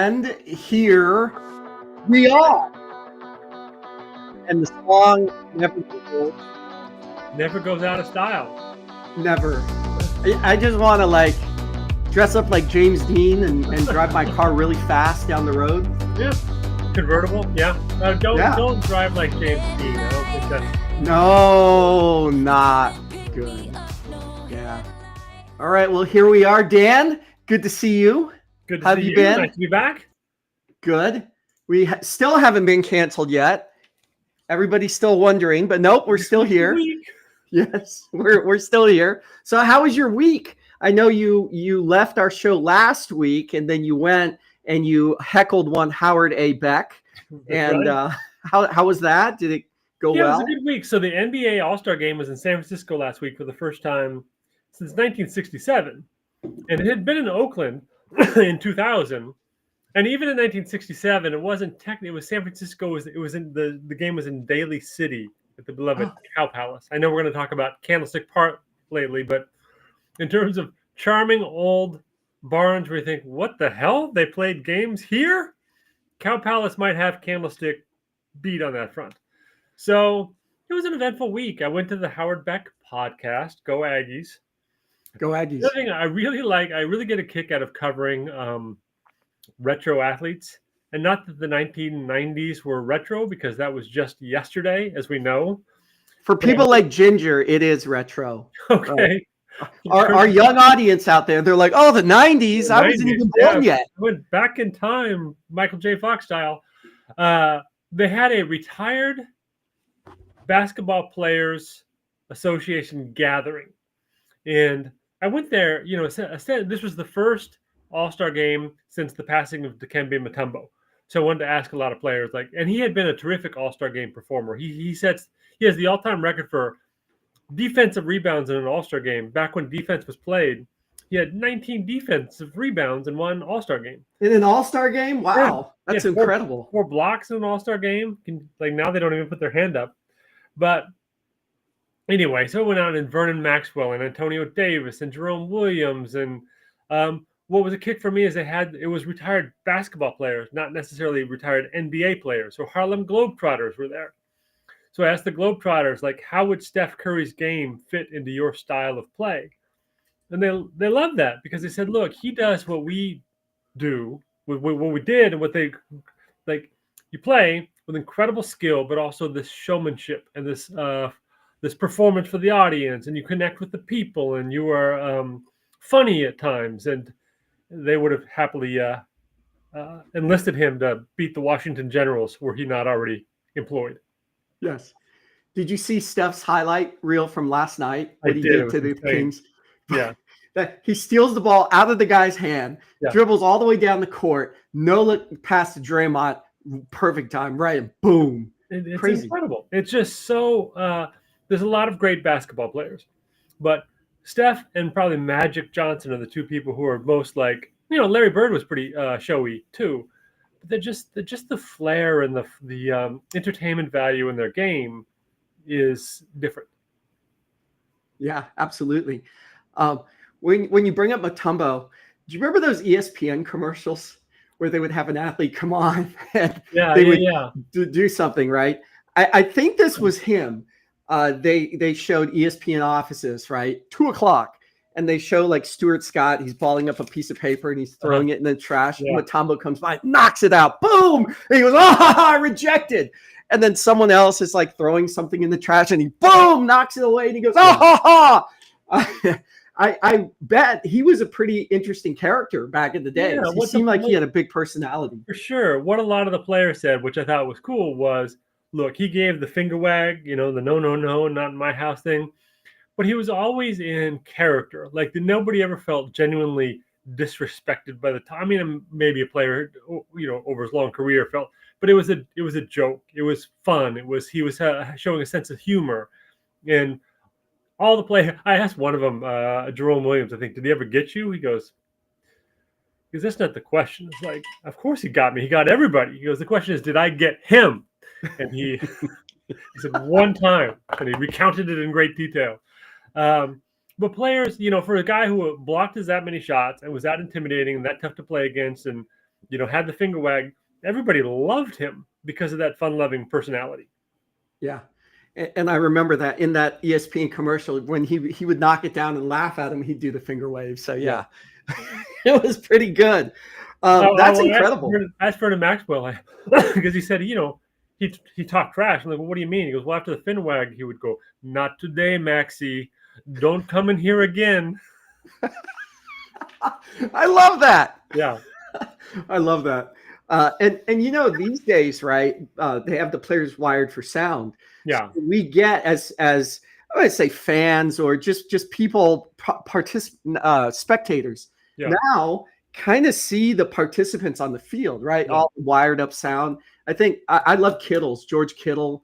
And here we are. And the song never goes out of style. Never. I just want to like dress up like James Dean and drive my car really fast down the road. Yeah. Convertible. Yeah. Don't drive like James Dean. I don't think that's. No, not good. Yeah. All right. Well, here we are, Dan. Good to see you. Good to see you. Been? Nice to be back. Good. We still haven't been canceled yet. Everybody's still wondering, but nope, we're still here. Yes, we're still here. So how was your week? I know you left our show last week and then you went and you heckled one Howard A. Beck. And right. How was that? Did it go well? It was a good week. So the NBA All-Star Game was in San Francisco last week for the first time since 1967. And it had been in Oakland in 2000. And even in 1967, it wasn't technically. It was San Francisco. It was in the game was in Daly City at the beloved Cow Palace. I know we're going to talk about Candlestick Park lately, but in terms of charming old barns where you think, what the hell? They played games here? Cow Palace might have Candlestick beat on that front. So it was an eventful week. I went to the Howard Beck podcast. Go Aggies! Go Aggies! The other thing I really get a kick out of covering retro athletes, and not that the 1990s were retro, because that was just yesterday, as we know. For people like Ginger, it is retro. Okay. Our young audience out there, they're like, oh, the 90s. I wasn't even born yet. I went back in time, Michael J. Fox style. They had a retired basketball players association gathering, and I went there. You know, this was the first All-Star game since the passing of Dikembe Mutombo. So I wanted to ask a lot of players, and he had been a terrific All-Star game performer. He has the all-time record for defensive rebounds in an All-Star game. Back when defense was played, he had 19 defensive rebounds in one All-Star game. In an All-Star game? Wow, yeah. That's incredible. Four blocks in an All-Star game. Now they don't even put their hand up. But anyway, so it went out, and Vernon Maxwell and Antonio Davis and Jerome Williams, and what was a kick for me is it was retired basketball players, not necessarily retired NBA players. So Harlem Globetrotters were there. So I asked the Globetrotters, how would Steph Curry's game fit into your style of play? And they loved that, because they said, look, he does what we do, what we did, and what they you play with incredible skill, but also this showmanship and this performance for the audience, and you connect with the people, and you are funny at times, and they would have happily enlisted him to beat the Washington Generals were he not already employed. Yes. Did you see Steph's highlight reel from last night? What he did to the Kings? Yeah. That he steals the ball out of the guy's hand, dribbles all the way down the court, no look past to Draymond, perfect time, right? And boom. It's crazy. Incredible. It's just so there's a lot of great basketball players, but Steph and probably Magic Johnson are the two people who are most Larry Bird was pretty showy too. But they're just the flair and the entertainment value in their game is different. Yeah, absolutely. When you bring up Mutombo, do you remember those ESPN commercials where they would have an athlete come on and they would do something, right? I think this was him. They showed ESPN offices, right? 2:00. And they show Stuart Scott, he's balling up a piece of paper and he's throwing it in the trash. Yeah. Mutombo comes by, knocks it out, boom! And he goes, rejected. And then someone else is throwing something in the trash and he boom knocks it away and he goes, I bet he was a pretty interesting character back in the day. Yeah, he seemed like he had a big personality. For sure. What a lot of the players said, which I thought was cool, was, look, he gave the finger wag, the no, not in my house thing. But he was always in character. Nobody ever felt genuinely disrespected by the time. I mean, maybe a player, over his long career felt, but it was a joke. It was fun. He was showing a sense of humor, and all the players. I asked one of them, Jerome Williams, I think, did he ever get you? He goes, because that's not the question. It's of course he got me. He got everybody. He goes, the question is, did I get him? And he said one time, and he recounted it in great detail. But players, for a guy who blocked that many shots and was that intimidating and that tough to play against, and had the finger wag. Everybody loved him because of that fun-loving personality. Yeah. And I remember that in that ESPN commercial, when he would knock it down and laugh at him, he'd do the finger wave. So yeah. It was pretty good. That's incredible. Asked Vernon Maxwell because he said, he talked trash. I'm like, well, what do you mean? He goes, well, after the fin wag, he would go, not today, Maxie. Don't come in here again. I love that. Yeah. I love that. And these days, right, they have the players wired for sound. Yeah. So we get as I would say fans or just people, spectators now kind of see the participants on the field, right? Yeah. All wired up sound. I think I love George Kittle,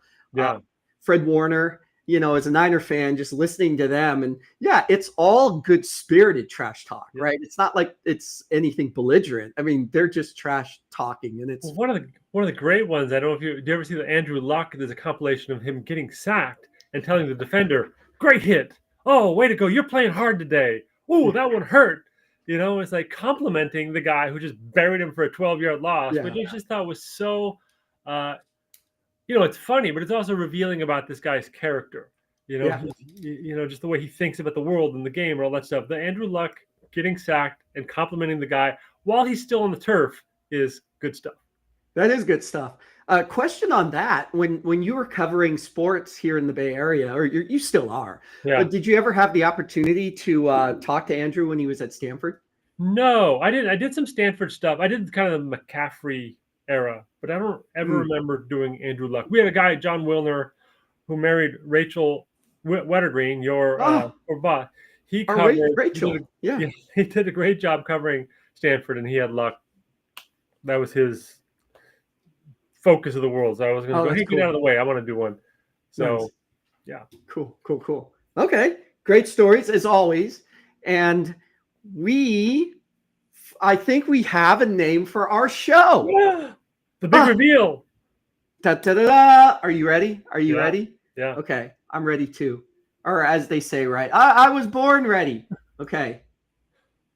Fred Warner, as a Niner fan, just listening to them. And yeah, it's all good spirited trash talk, right? It's not like it's anything belligerent. I mean, they're just trash talking. And it's one of the great ones. I don't know if do you ever see the Andrew Luck? There's a compilation of him getting sacked and telling the defender, great hit. Oh, way to go. You're playing hard today. Oh, that one hurt. It's like complimenting the guy who just buried him for a 12-yard loss, which I just thought was so, it's funny, but it's also revealing about this guy's character. Just the way he thinks about the world and the game and all that stuff. The Andrew Luck getting sacked and complimenting the guy while he's still on the turf is good stuff. That is good stuff. Question on that: when you were covering sports here in the Bay Area, or you still are, did you ever have the opportunity to talk to Andrew when he was at Stanford? No, I didn't. I did some Stanford stuff. I did kind of the McCaffrey era, but I don't ever remember doing Andrew Luck. We had a guy, John Wilner, who married Rachel Wettergreen, your boss. He covered Rachel. He did a great job covering Stanford, and he had Luck. That was his focus of the world. So I was going to go, hey, get out of the way. I want to do one. So, yeah. Cool. Okay. Great stories as always. And I think we have a name for our show. Yeah. The big reveal. Da-da-da-da. Are you ready? Ready? Yeah. Okay. I'm ready too. Or as they say, right? I was born ready. Okay.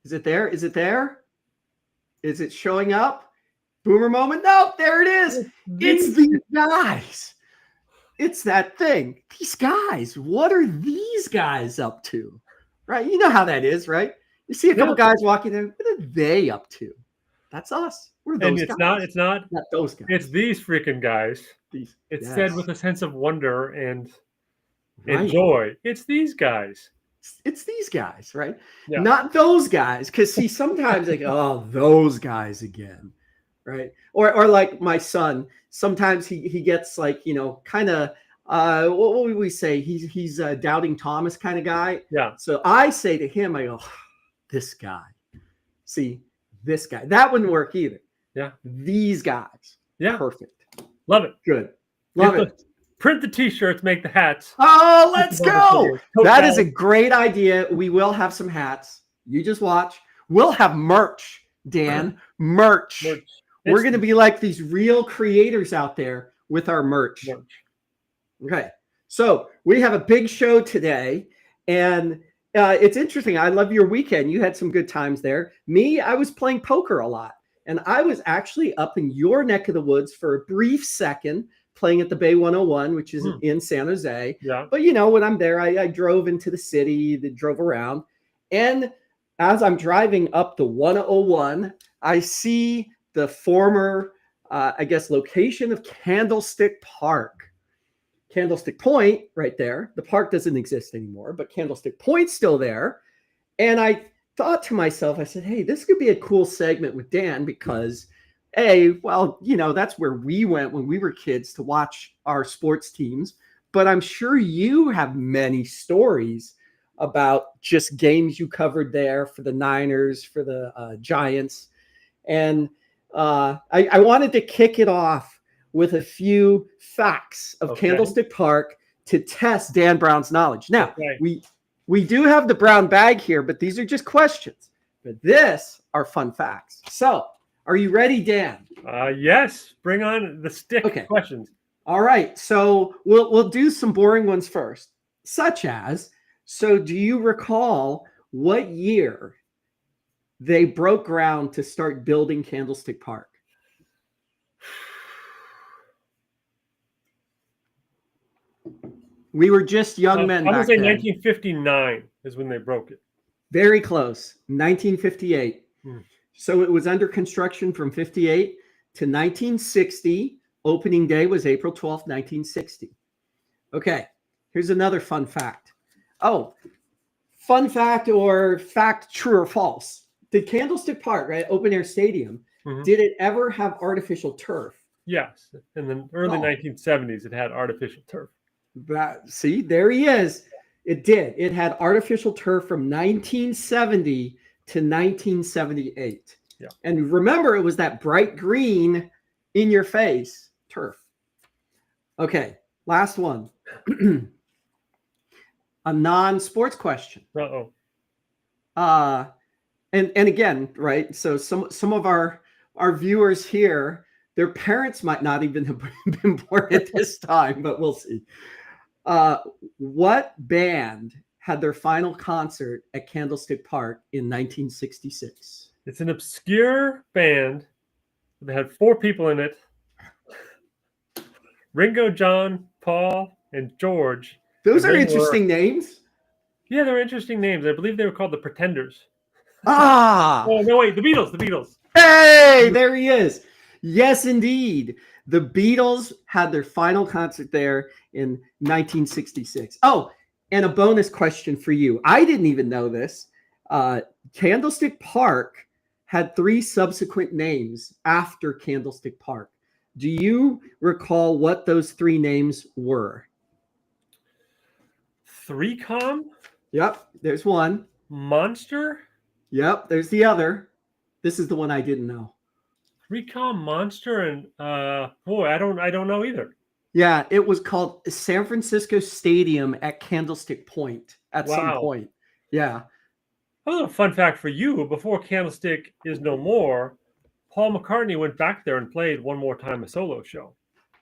Is it there? Is it showing up? Boomer moment? No, there it is. It's these guys. It's that thing. These guys. What are these guys up to? Right? You know how that is, right? You see a couple guys walking in. What are they up to? That's us. We're those guys. It's not those guys. It's these freaking guys. It's said with a sense of wonder and joy. It's these guys. It's these guys, right? Yeah. Not those guys. Because see, sometimes like, oh, those guys again. Right. Or like my son, sometimes he gets like, kind of what would we say? He's a doubting Thomas kind of guy. Yeah. So I say to him, I go, this guy. See, this guy. That wouldn't work either. Yeah. These guys. Yeah. Perfect. Love it. Good. Love it. Print the t-shirts, make the hats. Oh, let's go. That is a great idea. We will have some hats. You just watch. We'll have merch, Dan. Merch. We're going to be like these real creators out there with our merch. Okay. So we have a big show today. And it's interesting. I love your weekend. You had some good times there. Me, I was playing poker a lot. And I was actually up in your neck of the woods for a brief second playing at the Bay 101, which is in San Jose. Yeah. But, when I'm there, I drove into the city, drove around. And as I'm driving up the 101, I see the former, location of Candlestick Park. Candlestick Point right there. The park doesn't exist anymore, but Candlestick Point's still there. And I thought to myself, I said, hey, this could be a cool segment with Dan because, that's where we went when we were kids to watch our sports teams. But I'm sure you have many stories about just games you covered there for the Niners, for the Giants. And I wanted to kick it off with a few facts of Candlestick Park to test Dan Brown's knowledge. Now, we do have the brown bag here, but these are just questions. But this are fun facts. So, are you ready, Dan? Yes. Bring on the stick questions. All right. So, we'll do some boring ones first, such as, so do you recall what year they broke ground to start building Candlestick Park? We were just young men I'm going back to say then. 1959 is when they broke it. Very close. 1958. So it was under construction from 58 to 1960. Opening day was April 12th, 1960. Okay, here's another fun fact. Oh, fun fact or fact, true or false. Did Candlestick Park, right, open air stadium, did it ever have artificial turf? Yes. In the early 1970s, it had artificial turf. See, there he is. It did. It had artificial turf from 1970 to 1978. Yeah. And remember, it was that bright green in your face turf. Okay, last one. A non-sports question. And again, right? So some of our viewers here, their parents might not even have been born at this time, but we'll see. What band had their final concert at Candlestick Park in 1966? It's an obscure band. They had 4 people in it. Ringo, John, Paul, and George. Those are interesting names. Yeah, they're interesting names. I believe they were called the Pretenders. Ah! Oh, no, wait, the Beatles. Hey, there he is. Yes, indeed. The Beatles had their final concert there in 1966. Oh, and a bonus question for you. I didn't even know this. Candlestick Park had 3 subsequent names after Candlestick Park. Do you recall what those 3 names were? 3Com? Yep, there's one. Monster? Yep, there's the other. This is the one I didn't know. 3Com, Monster, and I don't know either. Yeah, it was called San Francisco Stadium at Candlestick Point at some point. Yeah. A little fun fact for you: before Candlestick is no more, Paul McCartney went back there and played one more time a solo show,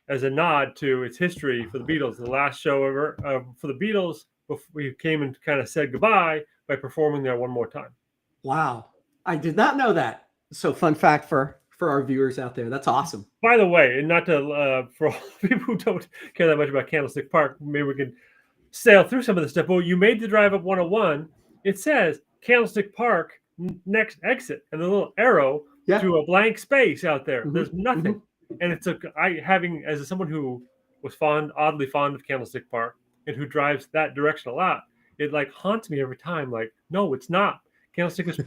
as a nod to its history for the Beatles. The last show ever for the Beatles, we came and kind of said goodbye by performing there one more time. Wow, I did not know that. So fun fact for our viewers out there. That's awesome. By the way, and not to for all people who don't care that much about Candlestick Park, maybe we can sail through some of this stuff. But you made the drive up 101. It says Candlestick Park next exit, and the little arrow to a blank space out there. There's nothing, and it's as someone who was oddly fond of Candlestick Park and who drives that direction a lot. It like haunts me every time. Like, no, it's not. Candlestick is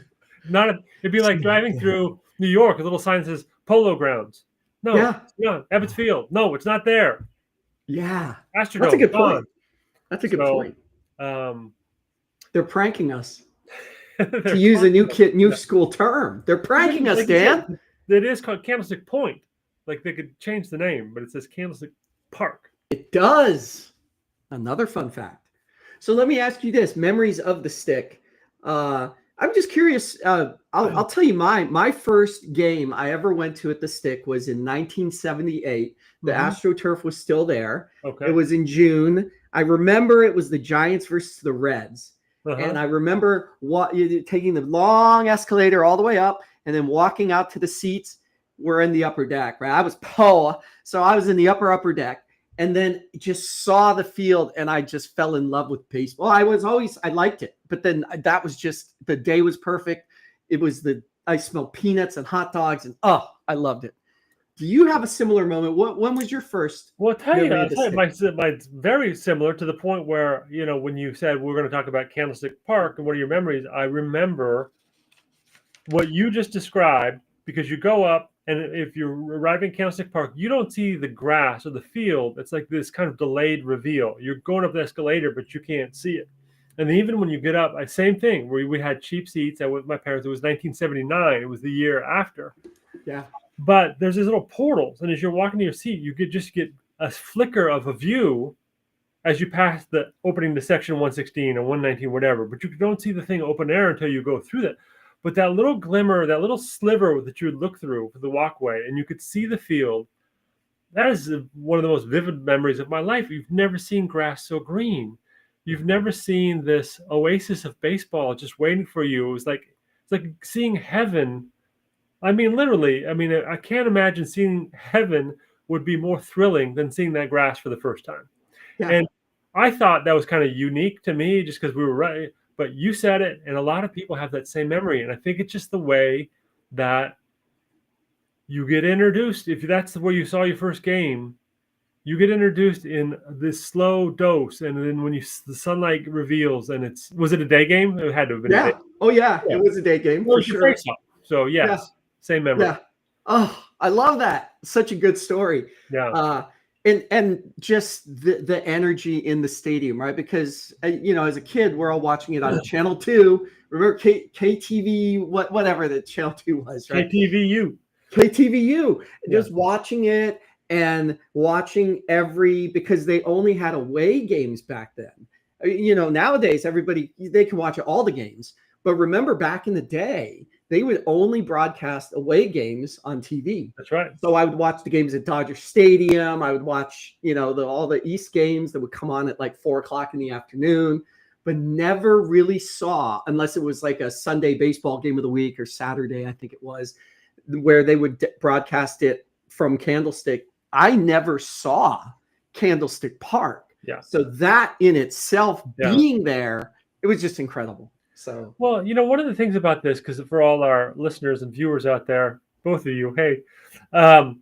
not. It'd be like driving through New York. A little sign that says Polo Grounds. No, it's not. Ebbets Field. No, it's not there. Yeah, Astrodome. That's a good point. That's a good point. They're pranking us. To use a new school term, they're pranking us, Dan. It is called Candlestick Point. Like they could change the name, but it says Candlestick Park. It does. Another fun fact. So let me ask you this: memories of the stick. I'm just curious. I'll tell you my first game I ever went to at the stick was in 1978. The AstroTurf was still there. Okay. It was in June. I remember it was the Giants versus the Reds. And I remember taking the long escalator all the way up and then walking out to the seats. We're in the upper deck, right? I was so I was in the upper deck and then just saw the field and I just fell in love with baseball. I liked it, but then that was just, the day was perfect. I smelled peanuts and hot dogs and I loved it. Do you have a similar moment? When was your first? Well, I'll tell you, mine's very similar to the point where, when you said we're going to talk about Candlestick Park and what are your memories, I remember what you just described, because you go up and if you're arriving at Candlestick Park, you don't see the grass or the field. It's like this kind of delayed reveal. You're going up the escalator, but you can't see it. And even when you get up, same thing, where we had cheap seats. I went with my parents. It was 1979. It was the year after. Yeah. But there's these little portals, and as you're walking to your seat, you could just get a flicker of a view as you pass the opening to section 116 or 119, whatever. But you don't see the thing open air until you go through that. But that little glimmer, that little sliver that you would look through for the walkway, and you could see the field, that is one of the most vivid memories of my life. You've never seen grass so green. You've never seen this oasis of baseball just waiting for you. It's like It's like seeing heaven. I mean, literally. I mean, I can't imagine seeing heaven would be more thrilling than seeing that grass for the first time. Yeah. And I thought that was kind of unique to me, just because we were right. But you said it, and a lot of people have that same memory. And I think it's just the way that you get introduced. If that's where you saw your first game, you get introduced in this slow dose, and then when the sunlight reveals, and was it a day game? It had to have been a day. Oh yeah, it was a day game for sure. So yes, same memory. Yeah. Oh, I love that. Such a good story. Yeah. And just the energy in the stadium, right? Because as a kid, we're all watching it on Channel 2. Remember KTV, whatever the Channel 2 was, right? KTVU. Just watching it and watching because they only had away games back then. Nowadays they can watch all the games. But remember, back in the day, they would only broadcast away games on TV. That's right. So I would watch the games at Dodger Stadium. I would watch, all the East games that would come on at like 4:00 in the afternoon, but never really saw, unless it was like a Sunday baseball game of the week or Saturday, I think it was, where they would broadcast it from Candlestick. I never saw Candlestick Park. Yeah. So that in itself, being there, it was just incredible. So, well, one of the things about this, because for all our listeners and viewers out there, both of you, hey, I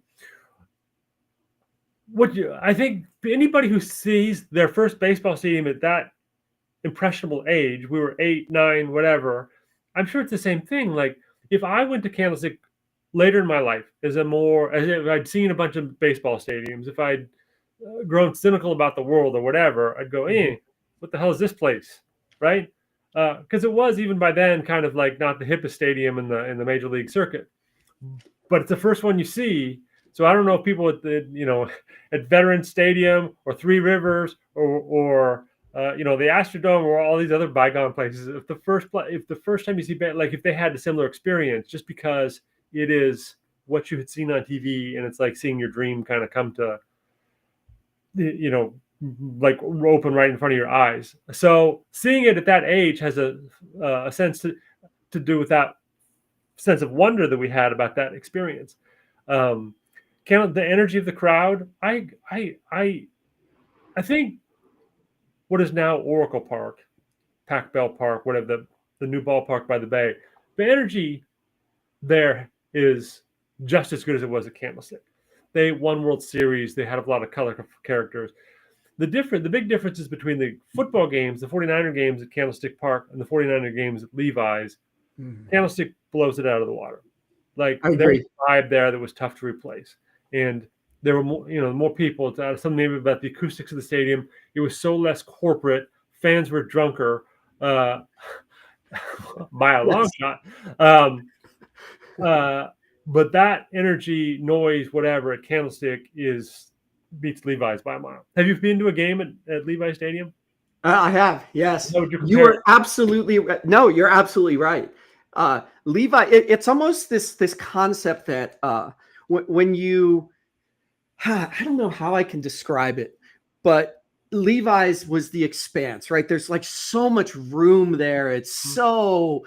think anybody who sees their first baseball stadium at that impressionable age, we were 8, 9, whatever, I'm sure it's the same thing. Like if I went to Candlestick later in my life, as if I'd seen a bunch of baseball stadiums, if I'd grown cynical about the world or whatever, I'd go, what the hell is this place, right? Because it was, even by then, kind of like not the hippest stadium in the major league circuit, but it's the first one you see. So I don't know if people at at Veterans Stadium or Three Rivers or the Astrodome or all these other bygone places, if the first time you see, like if they had a similar experience, just because it is what you had seen on TV, and it's like seeing your dream kind of come to like open right in front of your eyes. So seeing it at that age has a sense to do with that sense of wonder that we had about that experience. The energy of the crowd. I think what is now Oracle Park, Pac Bell Park, whatever the new ballpark by the bay, the energy there is just as good as it was at Candlestick. They won World Series. They had a lot of color characters. The big differences between the football games, the 49er games at Candlestick Park, and the 49er games at Levi's, Candlestick blows it out of the water. Like there was a vibe there that was tough to replace, and there were more people. Something maybe about the acoustics of the stadium. It was so less corporate. Fans were drunker by a long shot. But that energy, noise, whatever at Candlestick beats Levi's by a mile. Have you been to a game at Levi's Stadium? I have, yes. You're absolutely right. Levi, it's almost this concept that when you, I don't know how I can describe it, but Levi's was the expanse, right? There's like so much room there. It's so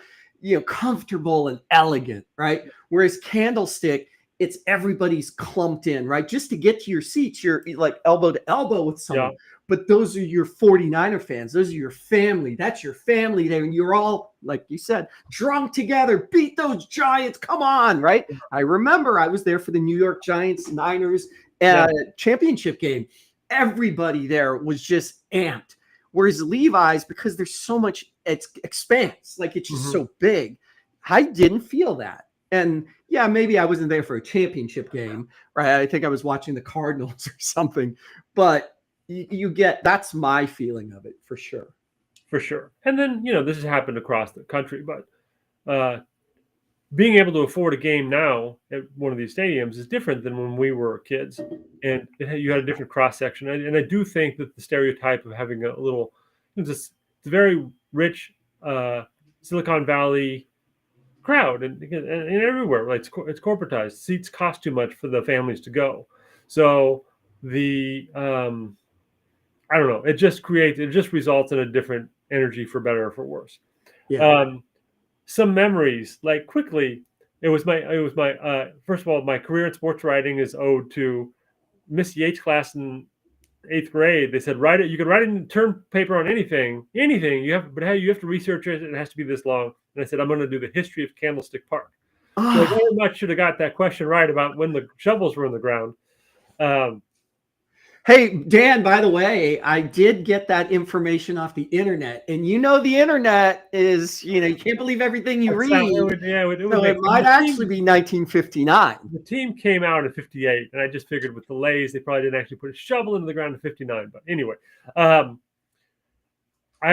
comfortable and elegant, right? Whereas Candlestick, it's everybody's clumped in, right? Just to get to your seats, you're like elbow to elbow with someone. Yeah. But those are your 49er fans. Those are your family. That's your family there. And you're all, like you said, drunk together. Beat those Giants. Come on, right? I remember I was there for the New York Giants Niners championship game. Everybody there was just amped. Whereas Levi's, because there's so much expanse, like it's just so big, I didn't feel that. And yeah, maybe I wasn't there for a championship game, right? I think I was watching the Cardinals or something, but that's my feeling of it for sure. For sure. And then, this has happened across the country, but being able to afford a game now at one of these stadiums is different than when we were kids, and you had a different cross section. And I do think that the stereotype of having a little, it's a very rich Silicon Valley crowd and everywhere, right? It's corporatized. Seats cost too much for the families to go. So the I don't know. It just results in a different energy, for better or for worse. Yeah. some memories, like quickly. It was my first of all, my career in sports writing is owed to Miss Yates' class in 8th grade. They said, write it. You can write it in term paper on anything. You have, but hey, you have to research it. It has to be this long. And I said, I'm going to do the history of Candlestick Park. So I very much should have got that question right about when the shovels were in the ground. Hey, Dan, by the way, I did get that information off the internet. And the internet is, you can't believe everything you read. It might actually be 1959. The team came out in 58, and I just figured with delays, they probably didn't actually put a shovel into the ground in 59. But anyway, I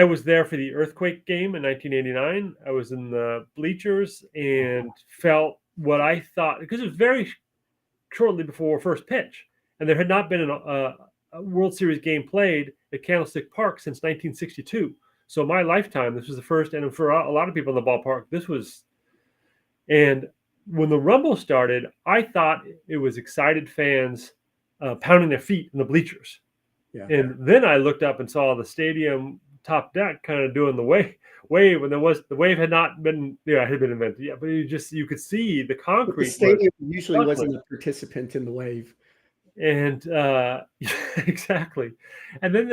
was there for the earthquake game in 1989. I was in the bleachers and felt what I thought, because it was very shortly before first pitch. And there had not been a World Series game played at Candlestick Park since 1962. So my lifetime, this was the first, and for a lot of people in the ballpark, this was. And when the rumble started, I thought it was excited fans pounding their feet in the bleachers. Yeah. And then I looked up and saw the stadium top deck kind of doing the wave when the wave had not been, it had been invented yet, but you could see the concrete. But the stadium usually wasn't a participant in the wave. And exactly. And then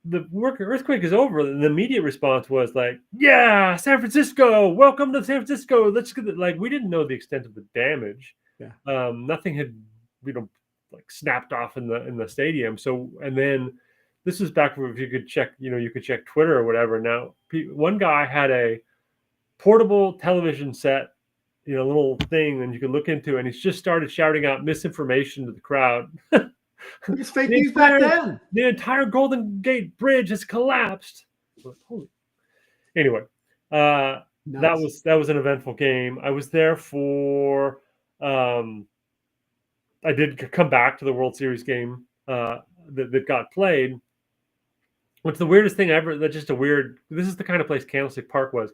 the earthquake is over, and the immediate response was like, yeah, San Francisco, welcome to San Francisco. Let's get like, we didn't know the extent of the damage. Yeah. Nothing had, like snapped off in the stadium. So, and then this was back when, if you could check, you could check Twitter or whatever. Now, one guy had a portable television set, little thing, and you could look into, and he's just started shouting out misinformation to the crowd. It's fake news back then. The entire Golden Gate Bridge has collapsed. Anyway, that was an eventful game. I was there for. I did come back to the World Series game that got played. What's the weirdest thing ever? That's just a weird. This is the kind of place Candlestick Park was.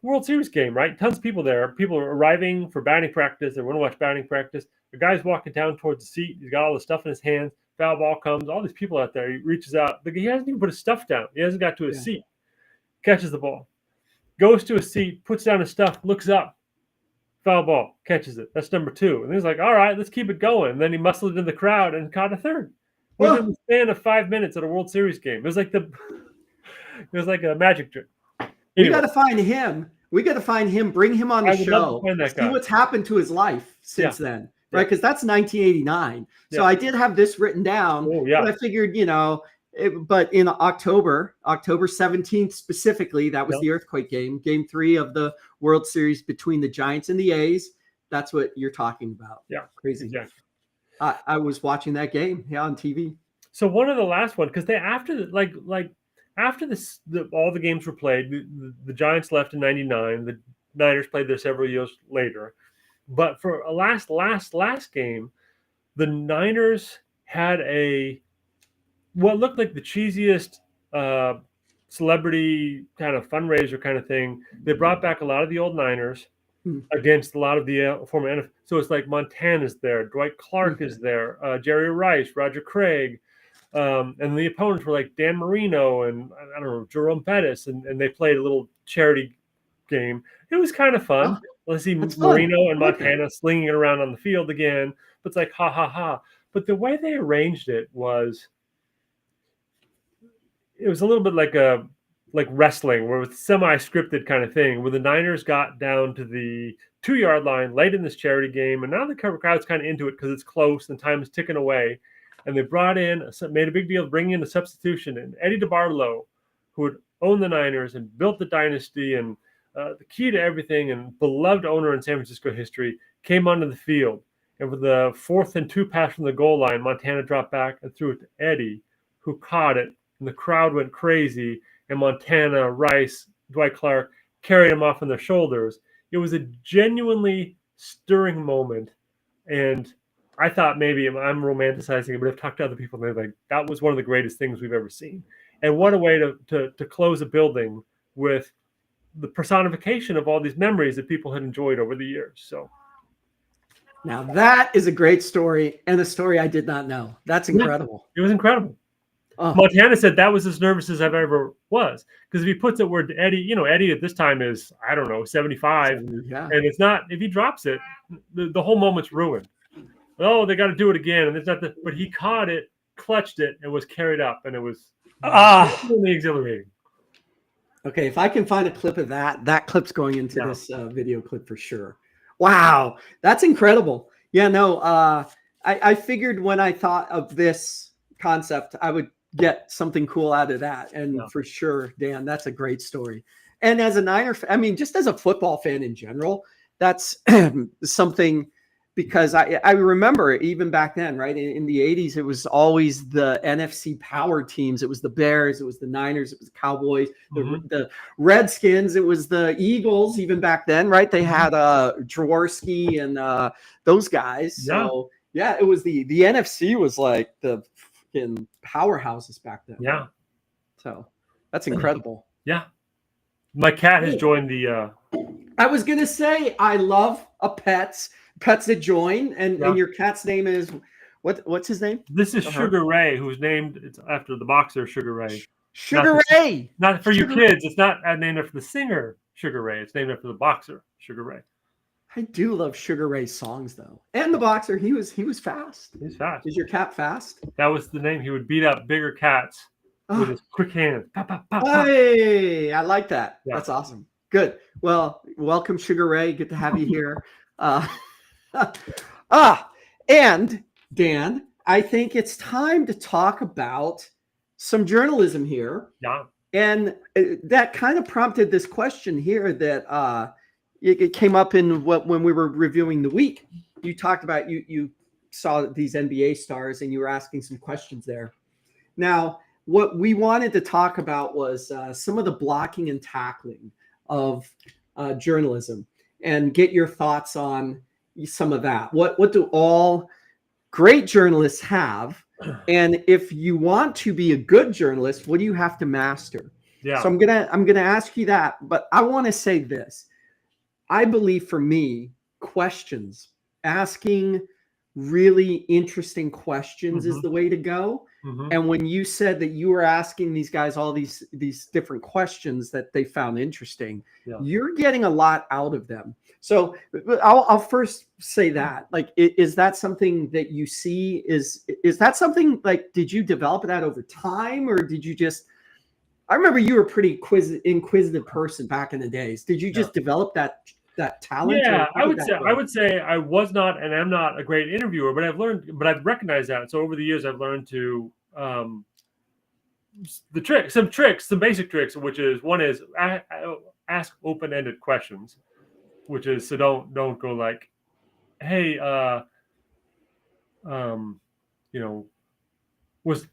World Series game, right? Tons of people there. People are arriving for batting practice. They want to watch batting practice. The guy's walking down towards the seat. He's got all the stuff in his hands. Foul ball comes. All these people out there. He reaches out. He hasn't even put his stuff down. He hasn't got to his seat. Catches the ball. Goes to his seat. Puts down his stuff. Looks up. Foul ball. Catches it. That's number 2. And he's like, all right, let's keep it going. And then he muscled into the crowd and caught a third. Within the span of 5 minutes at a World Series game. It was like a magic trick. Anyway. We got to find him. Bring him on the show. See what's happened to his life since then, right? Because that's 1989. So I did have this written down. But I figured, but in October 17th specifically, that was the earthquake game, game 3 of the World Series between the Giants and the A's. That's what you're talking about. Yeah, crazy. Exactly. I was watching that game on TV. So one of the last one, because after all the games were played, the Giants left in 99. The Niners played there several years later. But for a last game, the Niners had what looked like the cheesiest celebrity kind of fundraiser kind of thing. They brought back a lot of the old Niners against a lot of the former NFL. So it's like Montana's there, Dwight Clark is there, Jerry Rice, Roger Craig. And the opponents were like Dan Marino and I don't know, Jerome Bettis, and they played a little charity game. It was kind of fun. Let's see Marino and Montana slinging it around on the field again. But it's like, ha, ha, ha. But the way they arranged it was a little bit like wrestling, where it was semi-scripted kind of thing, where the Niners got down to the 2-yard line late in this charity game, and now the crowd's kind of into it because it's close and time is ticking away. And they made a big deal of bringing in a substitution. And Eddie DeBartolo, who had owned the Niners and built the dynasty and the key to everything and beloved owner in San Francisco history, came onto the field. And with the 4th and 2 pass from the goal line, Montana dropped back and threw it to Eddie, who caught it. And the crowd went crazy. And Montana, Rice, Dwight Clark carried him off on their shoulders. It was a genuinely stirring moment. And I thought maybe I'm romanticizing it, but I've talked to other people, and they're like, that was one of the greatest things we've ever seen. And what a way to close a building with the personification of all these memories that people had enjoyed over the years. So now that is a great story, and a story I did not know. That's incredible. It was incredible. Montana said that was as nervous as I've ever was, because if he puts it where Eddie, Eddie at this time is, I don't know, 75, and it's not, if he drops it, the whole moment's ruined. Oh, they got to do it again, and it's not but he caught it, clutched it, and was carried up, and it was really exhilarating. Okay, if I can find a clip of that clip's going into this video clip for sure. Wow, that's incredible. Yeah, no, I figured when I thought of this concept, I would get something cool out of that. And for sure, Dan, that's a great story. And as a Niner fan, I mean, just as a football fan in general, that's something, because I remember even back then, right, in the 80s, it was always the NFC power teams. It was the Bears, it was the Niners, it was the Cowboys, the Redskins, it was the Eagles even back then, right? They had Jaworski and those guys. So yeah, it was the NFC was like the fucking powerhouses back then. Yeah. So that's incredible. Yeah. My cat has joined the I was gonna say, I love pets that join, and your cat's name is what's his name? This is Sugar Ray, who's named, it's after the boxer Sugar Ray. Sugar Ray. Not for you kids. It's not named after the singer Sugar Ray. It's named after the boxer Sugar Ray. I do love Sugar Ray's songs though, and the boxer. He was fast. He's fast. Is your cat fast? That was the name. He would beat up bigger cats with his quick hands. Pop, pop, pop, pop. Hey, I like that. Yeah. That's awesome. Good. Well, welcome, Sugar Ray. Good to have you here. And Dan, I think it's time to talk about some journalism here. Yeah. And that kind of prompted this question here that it came up in when we were reviewing the week. You talked about you saw these NBA stars and you were asking some questions there. Now, what we wanted to talk about was some of the blocking and tackling of journalism, and get your thoughts on some of that. What do all great journalists have? And if you want to be a good journalist, what do you have to master? Yeah. So I'm gonna ask you that, but I want to say this. I believe for me, questions, asking really interesting questions is the way to go. And when you said that you were asking these guys all these different questions that they found interesting, you're getting a lot out of them. So I'll first say that, like, is that something that you see? Is that something, like, did you develop that over time, or did you just? I remember you were a pretty inquisitive person back in the days. Did you just develop that talent? Yeah, I would say I was not and am not a great interviewer, but I've recognized that. So over the years, I've learned to some basic tricks, which is one is ask open-ended questions, which is, so don't go like, hey, was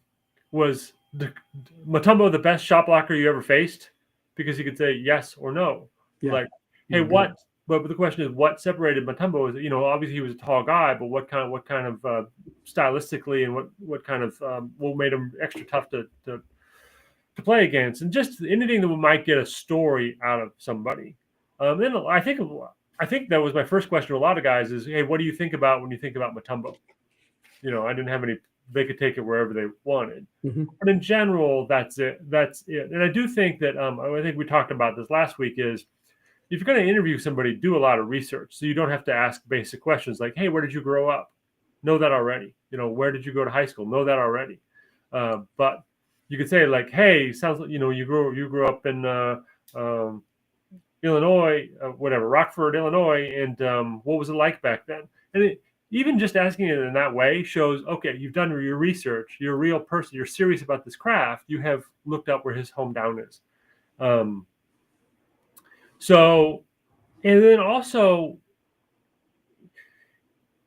Mutombo the best shot blocker you ever faced? Because you could say yes or no. Yeah. Like, hey, what? But the question is, what separated Mutombo? Is, obviously he was a tall guy, but what kind of stylistically, and what kind of what made him extra tough to play against, and just anything that might get a story out of somebody. Then I think that was my first question to a lot of guys is, hey, what do you think about when you think about Mutombo? I didn't have any. They could take it wherever they wanted. But in general, that's it. And I do think that I think we talked about this last week is, if you're going to interview somebody, do a lot of research. So you don't have to ask basic questions like, hey, where did you grow up? Know that already. Where did you go to high school? Know that already. But you could say like, hey, sounds like, you grew up in Illinois, Rockford, Illinois. And what was it like back then? And even just asking it in that way shows, okay, you've done your research. You're a real person. You're serious about this craft. You have looked up where his hometown is. So, and then also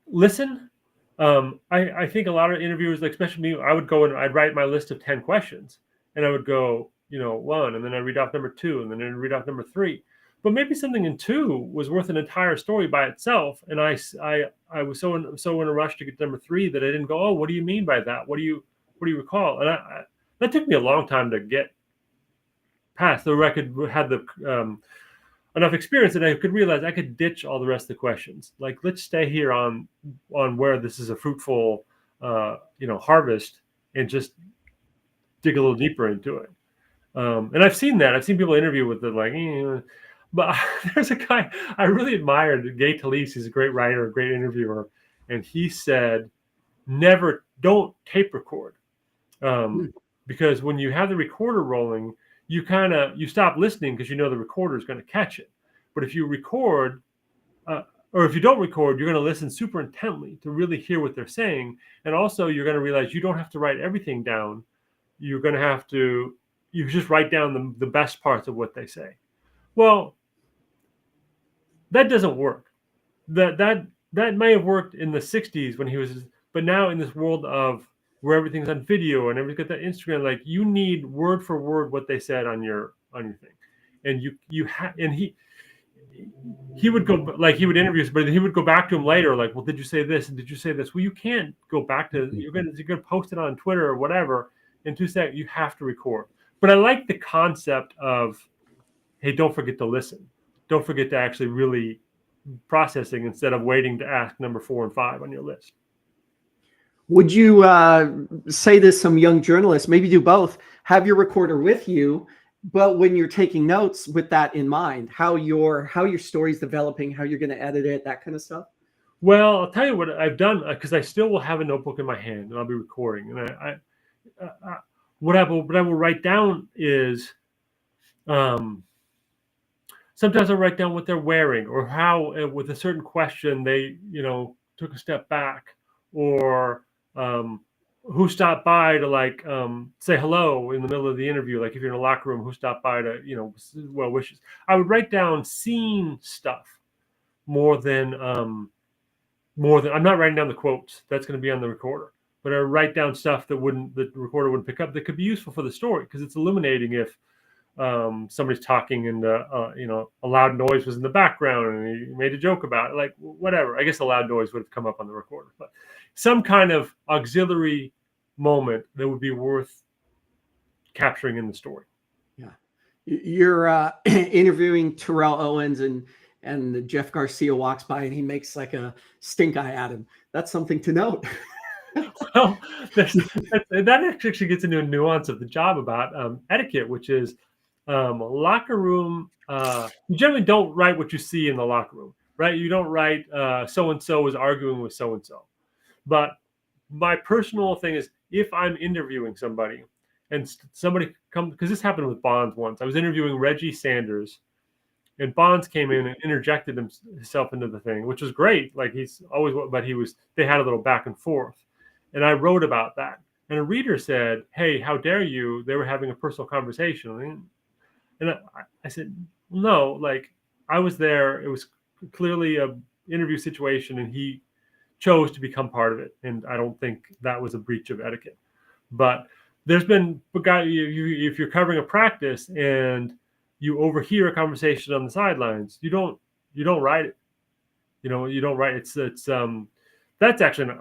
listen. I think a lot of interviewers, like especially me, I would go and I'd write my list of 10 questions, and I would go, one, and then I'd read off number 2, and then I'd read off number 3. But maybe something in 2 was worth an entire story by itself, and I was so in a rush to get to number 3 that I didn't go, oh, what do you mean by that? What do you recall? And that took me a long time to get past. The record had the enough experience that I could realize I could ditch all the rest of the questions. Like, let's stay here on where this is a fruitful, harvest, and just dig a little deeper into it. And I've seen that. I've seen people interview with it, like, but there's a guy I really admired, Gay Talese. He's a great writer, a great interviewer, and he said, don't tape record, because when you have the recorder rolling, you stop listening because you know the recorder is going to catch it. But if you record, or if you don't record, you're going to listen super intently to really hear what they're saying, and also you're going to realize you don't have to write everything down. You're going to have to you just write down the best parts of what they say. Well, that doesn't work. That may have worked in the 60s when he was, but now in this world of where everything's on video and everything's got that Instagram, like, you need word for word what they said on your thing. And he would go, like, he would interview, but he would go back to him later, like, well, did you say this? And did you say this? Well, you can't go back to, you're going to post it on Twitter or whatever in 2 seconds. You have to record. But I like the concept of, hey, don't forget to listen. Don't forget to actually really processing instead of waiting to ask number 4 and 5 on your list. Would you say this, some young journalists, maybe do both, have your recorder with you, but when you're taking notes with that in mind, how your story's developing, how you're going to edit it, that kind of stuff? Well, I'll tell you what I've done, because I still will have a notebook in my hand and I'll be recording. And what I will write down is, sometimes I'll write down what they're wearing, or how with a certain question they, took a step back, or who stopped by to say hello in the middle of the interview. Like if you're in a locker room, who stopped by to, well wishes. I would write down scene stuff more than I'm not writing down the quotes. That's going to be on the recorder. But I write down stuff that the recorder wouldn't pick up, that could be useful for the story, because it's illuminating if somebody's talking and a loud noise was in the background and he made a joke about it, like whatever. I guess a loud noise would have come up on the recorder, but some kind of auxiliary moment that would be worth capturing in the story. Yeah, you're interviewing Terrell Owens, and Jeff Garcia walks by and he makes like a stink eye at him. That's something to note. Well, that actually gets into a nuance of the job about etiquette, which is locker room. You generally don't write what you see in the locker room, right? You don't write so-and-so is arguing with so-and-so. But my personal thing is, if I'm interviewing somebody and somebody comes, because this happened with Bonds once. I was interviewing Reggie Sanders, and Bonds came in and interjected himself into the thing, which was great. Like he's always, but they had a little back and forth. And I wrote about that. And a reader said, hey, how dare you? They were having a personal conversation. And I said, no, like I was there. It was clearly an interview situation, and he chose to become part of it. And I don't think that was a breach of etiquette. But there's been, if you're covering a practice and you overhear a conversation on the sidelines, you don't write it. You don't write. That's actually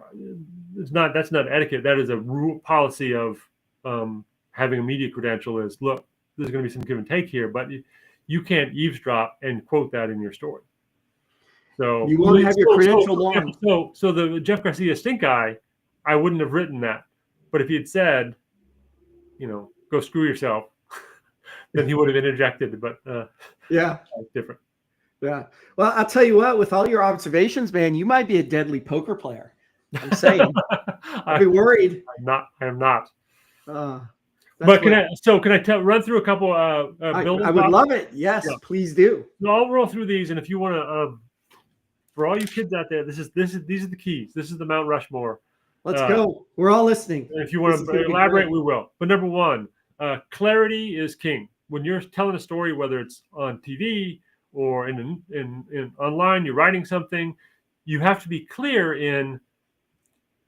that's not etiquette. That is a rule policy of having a media credential. Is, look, there's going to be some give and take here, but you can't eavesdrop and quote that in your story. So you won't have your credential long. So the Jeff Garcia stink eye, I wouldn't have written that. But if he had said, go screw yourself, then he would have interjected. But yeah, different. Yeah. Well, I'll tell you what, with all your observations, man, you might be a deadly poker player. I'm saying. I'd be worried. I am not. But can I run through a couple building I would love it. Yes, yeah. Please do. So I'll roll through these, and if you want to, for all you kids out there, these are the keys. This is the Mount Rushmore. Let's go. We're all listening. If you want to elaborate, we will. But number one, clarity is king. When you're telling a story, whether it's on TV or in online, you're writing something, you have to be clear in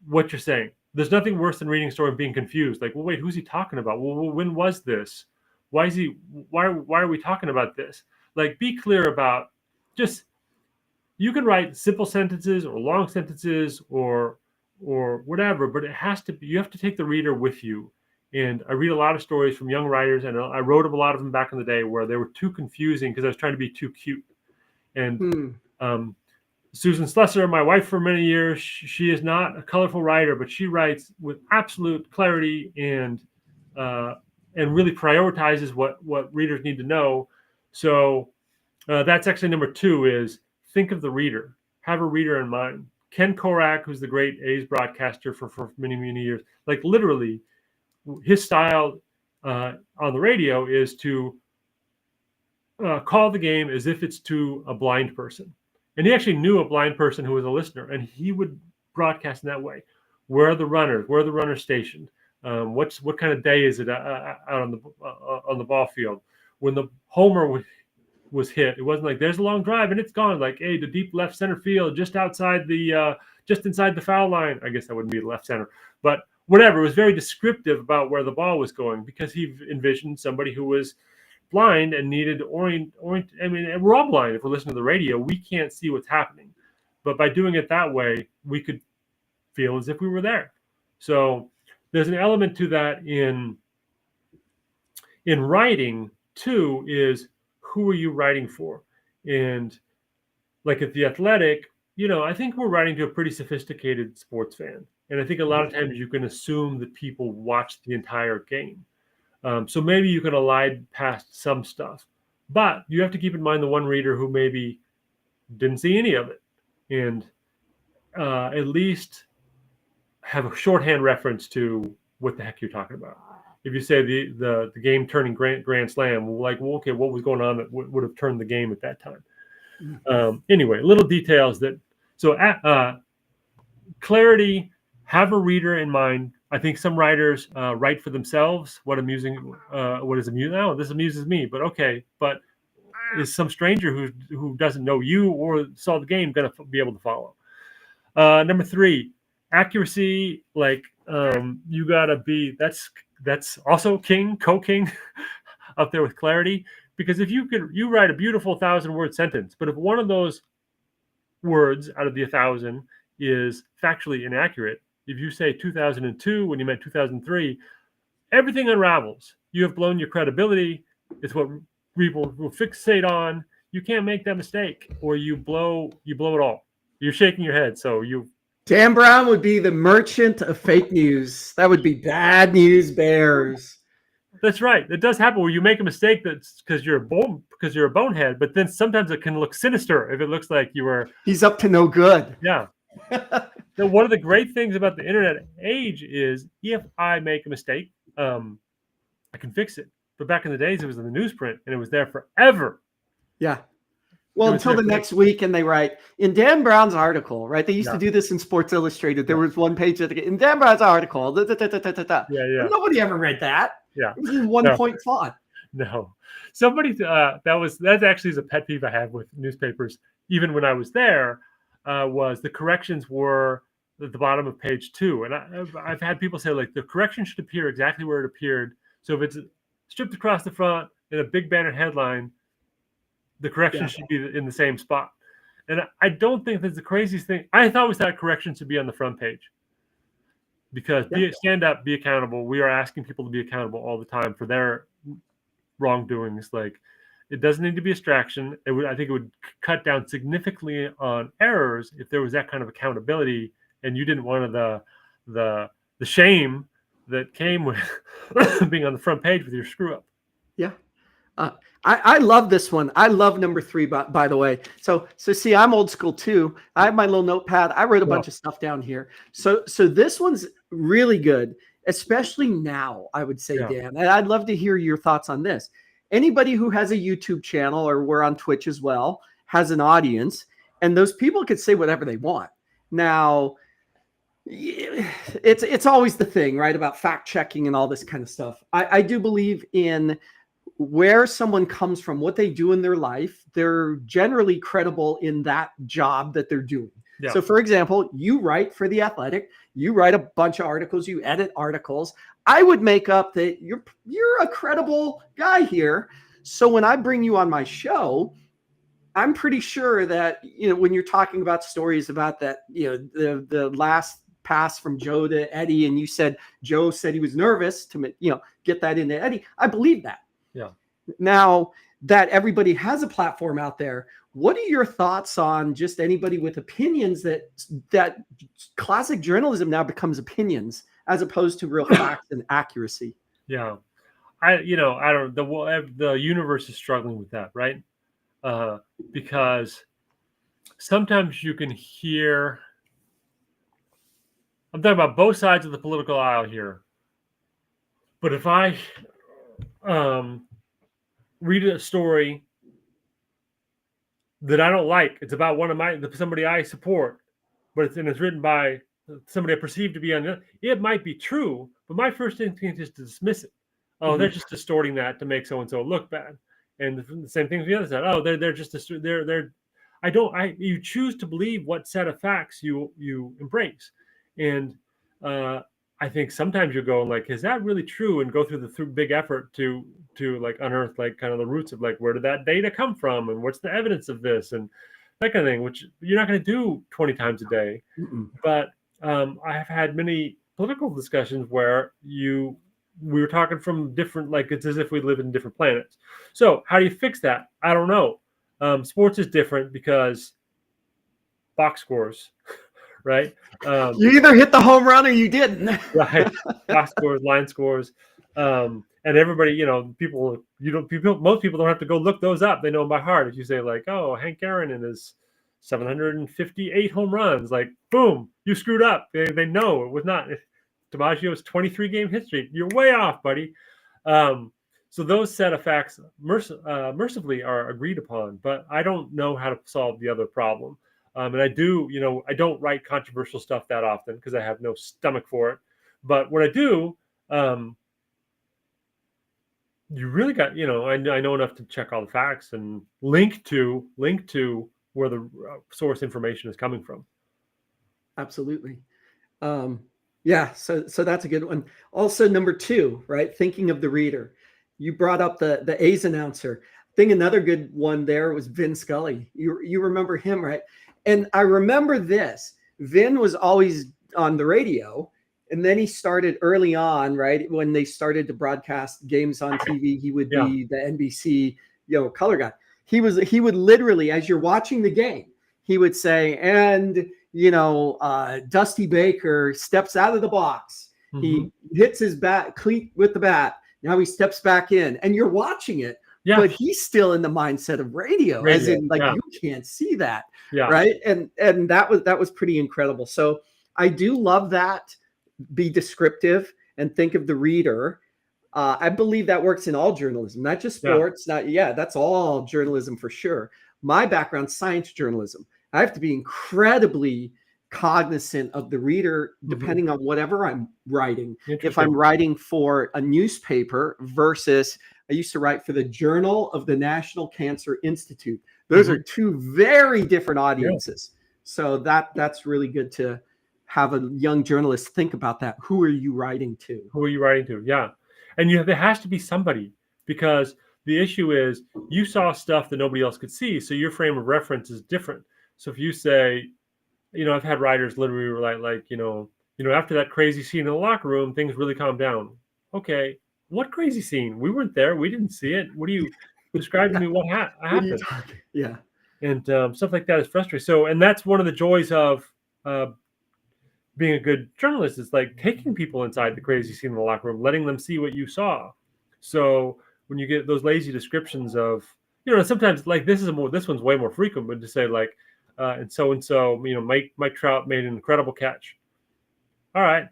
what you're saying. There's nothing worse than reading a story and being confused. Like, well, wait, who's he talking about? Well, when was this? Why are we talking about this? Like, be clear about you can write simple sentences or long sentences or whatever, but you have to take the reader with you. And I read a lot of stories from young writers, and I wrote a lot of them back in the day where they were too confusing because I was trying to be too cute. And Susan Slesser, my wife for many years, she is not a colorful writer, but she writes with absolute clarity and and really prioritizes what readers need to know. So that's actually number 2 is think of the reader. Have a reader in mind. Ken Korak, who's the great A's broadcaster for many, many years, like literally his style on the radio is to call the game as if it's to a blind person. And he actually knew a blind person who was a listener, and he would broadcast in that way. Where are the runners? Where are the runners stationed? What kind of day is it out on the ball field? When the homer was hit, it wasn't like there's a long drive and it's gone. Like, hey, the deep left center field, just inside the foul line. I guess that wouldn't be the left center, but whatever. It was very descriptive about where the ball was going because he envisioned somebody who was blind and needed to orient. I mean, and we're all blind if we're listening to the radio. We can't see what's happening, but by doing it that way, we could feel as if we were there. So there's an element to that in writing too. Is who are you writing for? And like at The Athletic, I think we're writing to a pretty sophisticated sports fan, and I think a lot of times you can assume that people watch the entire game. So maybe you can elide past some stuff, but you have to keep in mind the one reader who maybe didn't see any of it, and at least have a shorthand reference to what the heck you're talking about. If you say the game turning grand slam, okay, what was going on that would have turned the game at that time? Anyway, little details that. So clarity. Have a reader in mind. I think some writers write for themselves. What is amusing? Oh, this amuses me. But okay. But is some stranger who doesn't know you or saw the game going to be able to follow? Number 3, accuracy. Like you gotta be. That's also co-king up there with clarity. Because if you write a beautiful 1,000-word sentence, but if one of those words out of the 1,000 is factually inaccurate. If you say 2002 when you meant 2003, everything unravels. You have blown your credibility. It's what people will fixate on. You can't make that mistake, or you blow it all. You're shaking your head. So Dan Brown would be the merchant of fake news. That would be bad news bears. That's right. It does happen where you make a mistake that's because you're a bonehead, but then sometimes it can look sinister if it looks like he's up to no good. Yeah. So one of the great things about the internet age is if I make a mistake, I can fix it. But back in the days, it was in the newsprint and it was there forever. Yeah. Well, until the next week, and they write in Dan Brown's article, right? They used to do this in Sports Illustrated. There was one page in Dan Brown's article. Yeah. Nobody ever read that. Yeah. It was in 1-point font. No. Somebody that actually is a pet peeve I have with newspapers. Even when I was there, was the corrections were at the bottom of page 2, and I've had people say like the correction should appear exactly where it appeared. So if it's stripped across the front in a big banner headline, the correction should be in the same spot. And I don't think that's the craziest thing. I always thought correction should be on the front page. Because stand up, be accountable. We are asking people to be accountable all the time for their wrongdoings. Like, it doesn't need to be a distraction. I think it would cut down significantly on errors if there was that kind of accountability, and you didn't want the shame that came with being on the front page with your screw up. Yeah. I love this one. I love number 3, by the way. So see, I'm old school too. I have my little notepad. I wrote a bunch of stuff down here. So this one's really good, especially now, I would say, Dan. And I'd love to hear your thoughts on this. Anybody who has a YouTube channel, or we're on Twitch as well, has an audience, and those people could say whatever they want. Now, it's always the thing, right, about fact checking and all this kind of stuff. I do believe in where someone comes from, what they do in their life. They're generally credible in that job that they're doing. Yeah. So for example, you write for The Athletic, you write a bunch of articles, you edit articles. I would make up that you're a credible guy here. So when I bring you on my show, I'm pretty sure that, when you're talking about stories about that, the last pass from Joe to Eddie, and you said Joe said he was nervous to, get that into Eddie. I believe that. Yeah. Now that everybody has a platform out there, what are your thoughts on just anybody with opinions that classic journalism now becomes opinions as opposed to real facts and accuracy? Yeah. I don't, the universe is struggling with that, right? Because sometimes you can hear, I'm talking about both sides of the political aisle here. But if I read a story that I don't like, it's about somebody I support, but it's written by somebody I perceive to be it might be true, but my first instinct is to dismiss it. Oh, they're just distorting that to make so and so look bad. And the same thing with the other side. Oh, they're just they're you choose to believe what set of facts you embrace. And I think sometimes you go like, is that really true? And go through the big effort to like unearth like kind of the roots of like, where did that data come from, and what's the evidence of this, and that kind of thing, which you're not going to do 20 times a day. But I have had many political discussions where we were talking from different, like it's as if we live in different planets. So how do you fix that? I don't know. Sports is different because box scores, right? You either hit the home run or you didn't. Right. Box scores, line scores. And everybody, most people don't have to go look those up. They know them by heart. If you say like, oh, Hank Aaron and his 758 home runs, like, boom, you screwed up. They know it was not. DiMaggio's 23 game history. You're way off, buddy. So those set of facts mercifully are agreed upon, but I don't know how to solve the other problem. And I don't write controversial stuff that often because I have no stomach for it. But when I do, you really got, I know enough to check all the facts and link to where the source information is coming from. Absolutely. Yeah. So that's a good one. Also, number 2, right? Thinking of the reader. You brought up the A's announcer. I think another good one there was Vin Scully. You remember him, right? And I remember this. Vin was always on the radio. And then he started early on, right? When they started to broadcast games on TV, he would be the NBC, color guy. He would literally, as you're watching the game, he would say, and, Dusty Baker steps out of the box. He hits his cleat with the bat. Now he steps back in, and you're watching it. Yeah. But he's still in the mindset of radio. As in, like, you can't see that, right? And that was pretty incredible. So I do love that. Be descriptive and think of the reader. I believe that works in all journalism, not just sports. That's all journalism for sure. My background, science journalism. I have to be incredibly cognizant of the reader depending on whatever I'm writing. If I'm writing for a newspaper versus I used to write for the Journal of the National Cancer Institute. Those are two very different audiences. So that's really good to have a young journalist think about that. Who are you writing to? Yeah. And there has to be somebody, because the issue is you saw stuff that nobody else could see. So your frame of reference is different. So if you say, I've had writers literally like, after that crazy scene in the locker room, things really calmed down. Okay. What crazy scene? We weren't there. We didn't see it. What do you describe to me? What happened? Yeah. And stuff like that is frustrating. So, and that's one of the joys of being a good journalist, is like taking people inside the crazy scene in the locker room, letting them see what you saw. So when you get those lazy descriptions of, sometimes like this one's way more frequent, but to say like, and so, Mike Trout made an incredible catch. All right.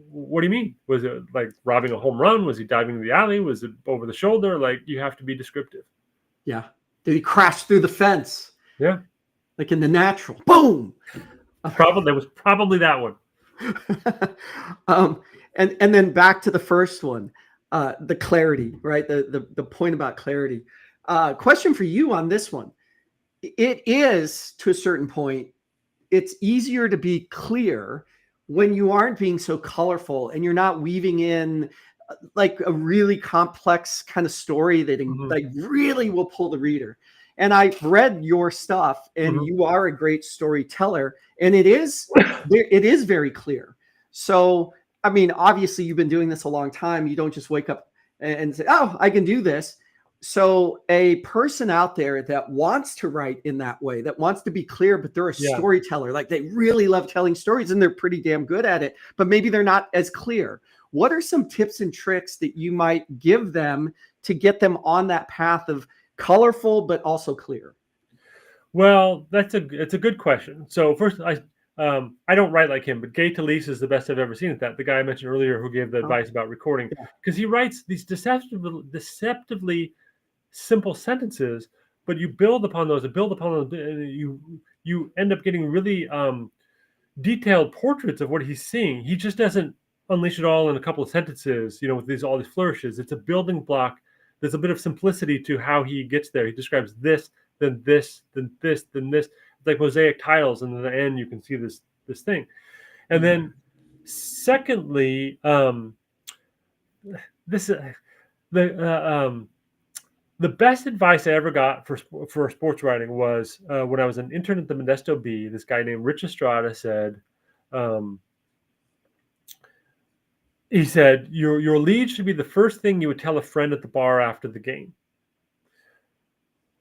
What do you mean? Was it like robbing a home run? Was he diving into the alley? Was it over the shoulder? Like, you have to be descriptive. Yeah. Did he crash through the fence? Yeah. Like in The Natural. Boom. There was probably that one. And then back to the first one, the clarity, right? The point about clarity. Question for you on this one. It is, to a certain point, it's easier to be clear when you aren't being so colorful and you're not weaving in like a really complex kind of story that like really will pull the reader. And I've read your stuff, and you are a great storyteller, and it is very clear. So, I mean, obviously you've been doing this a long time. You don't just wake up and say, oh, I can do this. So a person out there that wants to write in that way, that wants to be clear, but they're a storyteller, like they really love telling stories and they're pretty damn good at it, but maybe they're not as clear. what are some tips and tricks that you might give them to get them on that path of colorful but also clear? Well, it's a good question. So first, I don't write like him, but Gay Talese is the best I've ever seen at that. The guy I mentioned earlier who gave the advice about recording, because he writes these deceptively simple sentences, but you build upon those and you end up getting really detailed portraits of what he's seeing. He just doesn't unleash it all in a couple of sentences, with all these flourishes. It's a building block. There's a bit of simplicity to how he gets there. He describes this, then this, then this, then this. It's like mosaic tiles, and in the end you can see this thing. And then secondly, the best advice I ever got for sports writing was when I was an intern at the Modesto Bee. This guy named Rich Estrada said, he said, your lead should be the first thing you would tell a friend at the bar after the game.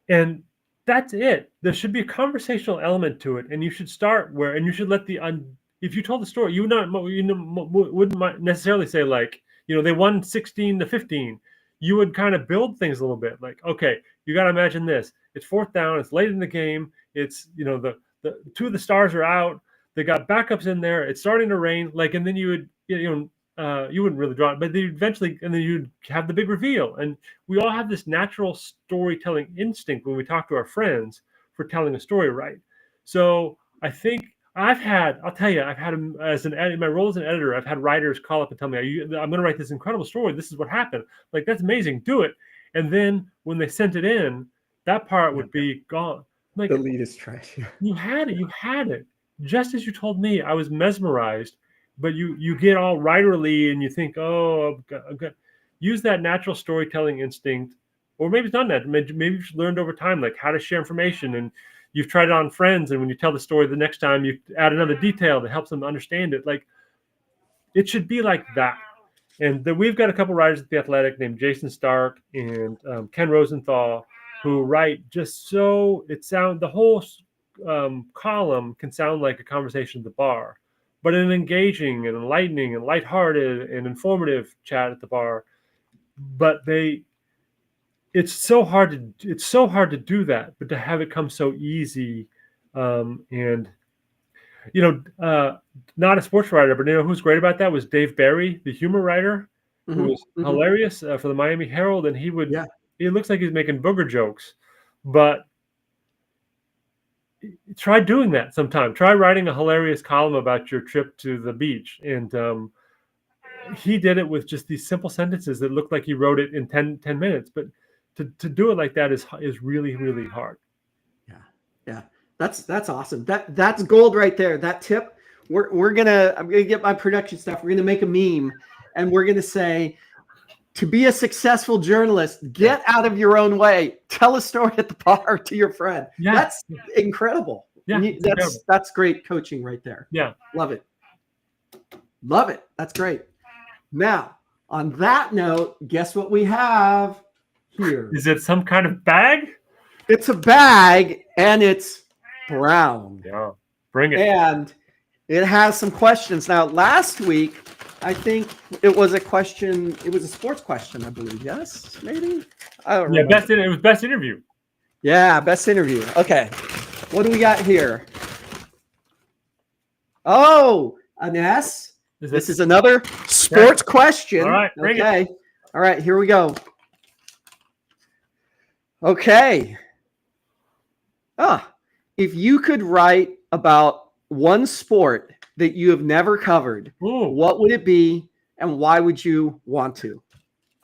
And that's it. There should be a conversational element to it, and you should start and you should let if you told the story, you wouldn't necessarily say like, they won 16-15. You would kind of build things a little bit, like, okay, you got to imagine this. It's 4th down. It's late in the game. It's the 2 of the stars are out. They got backups in there. It's starting to rain. Like, and then you would you wouldn't really draw it, but then eventually, and then you'd have the big reveal. And we all have this natural storytelling instinct when we talk to our friends for telling a story right. So I think I've had in my role as an editor, I've had writers call up and tell me, I'm going to write this incredible story. This is what happened. Like, that's amazing. Do it. And then when they sent it in, that part would be gone. Like, the lead is trash. You had it. Just as you told me, I was mesmerized. But you get all writerly and you think, oh, okay. Use that natural storytelling instinct, or maybe it's not that. Maybe you've learned over time, like how to share information, and you've tried it on friends. And when you tell the story the next time, you add another detail that helps them understand it. Like, it should be like that. And we've got a couple writers at The Athletic named Jason Stark and Ken Rosenthal, who write just so the whole column can sound like a conversation at the bar, but an engaging and enlightening and lighthearted and informative chat at the bar. But it's so hard to do that, but to have it come so easy. And not a sports writer, but who's great about that was Dave Barry, the humor writer, who was hilarious for the Miami Herald, and he looks like he's making booger jokes, but try doing that sometime. Try writing a hilarious column about your trip to the beach. And he did it with just these simple sentences that looked like he wrote it in 10 minutes. But to do it like that is really, really hard. Yeah. That's awesome. That's gold right there. That tip. I'm gonna get my production stuff. We're gonna make a meme, and we're gonna say, to be a successful journalist, get out of your own way. Tell a story at the bar to your friend. Yeah. That's incredible. Yeah, that's great coaching right there. Yeah. Love it. That's great. Now, on that note, guess what we have here? Is it some kind of bag? It's a bag, and it's brown. Yeah. Bring it. And it has some questions. Now, last week, I think it was a question. It was a sports question, I believe. Yes, maybe. I don't remember. It was best interview. Yeah, best interview. Okay, what do we got here? Oh, an S. This is another sports question. All right, bring it. All right, here we go. Okay. If you could write about one sport that you have never covered, what would it be, and why would you want to?